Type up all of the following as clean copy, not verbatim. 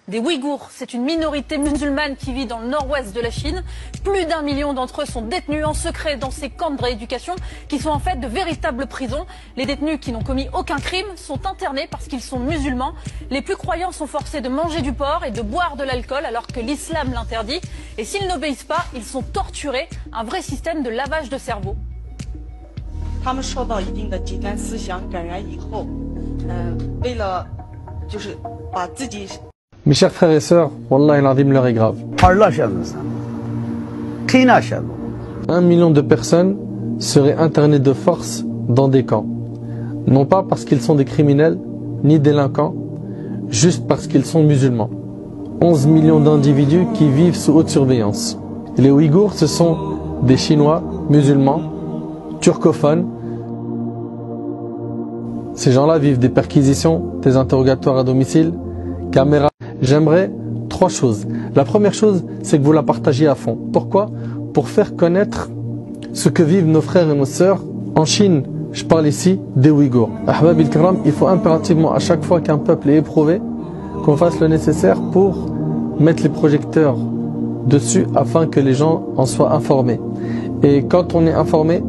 Des Ouïghours, c'est une minorité musulmane qui vit dans le nord-ouest de la Chine. Plus d'1 million d'entre eux sont détenus en secret dans ces camps de rééducation qui sont en fait de véritables prisons. Les détenus qui n'ont commis aucun crime sont internés parce qu'ils sont musulmans. Les plus croyants sont forcés de manger du porc et de boire de l'alcool alors que l'islam l'interdit. Et s'ils n'obéissent pas, ils sont torturés. Un vrai système de lavage de cerveau. Mes chers frères et sœurs, Wallah al-Azim, l'heure est grave. 1 million de personnes seraient internées de force dans des camps. Non pas parce qu'ils sont des criminels, ni délinquants, juste parce qu'ils sont musulmans. 11 millions d'individus qui vivent sous haute surveillance. Les Ouïghours, ce sont des Chinois, musulmans, turcophones. Ces gens-là vivent des perquisitions, des interrogatoires à domicile, caméras. J'aimerais 3 choses. La première chose, c'est que vous la partagiez à fond. Pourquoi? Pour faire connaître ce que vivent nos frères et nos sœurs en Chine. Je parle ici des Ouïghours. Ahbab il-Kiram, il faut impérativement, à chaque fois qu'un peuple est éprouvé, qu'on fasse le nécessaire pour mettre les projecteurs dessus afin que les gens en soient informés. Et quand on est informé,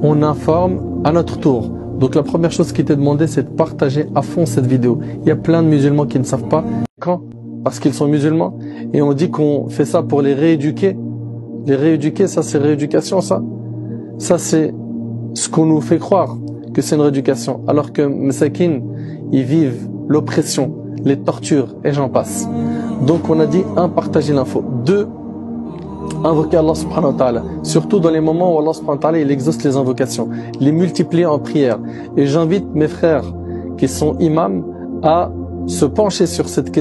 on informe à notre tour. Donc la première chose qui t'est demandé, c'est de partager à fond cette vidéo. Il y a plein de musulmans qui ne savent pas. Quand? Parce qu'ils sont musulmans. Et on dit qu'on fait ça pour les rééduquer. Les rééduquer, ça c'est rééducation, ça. Ça c'est ce qu'on nous fait croire que c'est une rééducation. Alors que Masakin, ils vivent l'oppression, les tortures et j'en passe. Donc on a dit 1, partager l'info. 2, invoquer Allah subhanahu wa ta'ala. Surtout dans les moments où Allah subhanahu wa ta'ala il exauce les invocations. Les multiplier en prière. Et j'invite mes frères qui sont imams à se pencher sur cette question.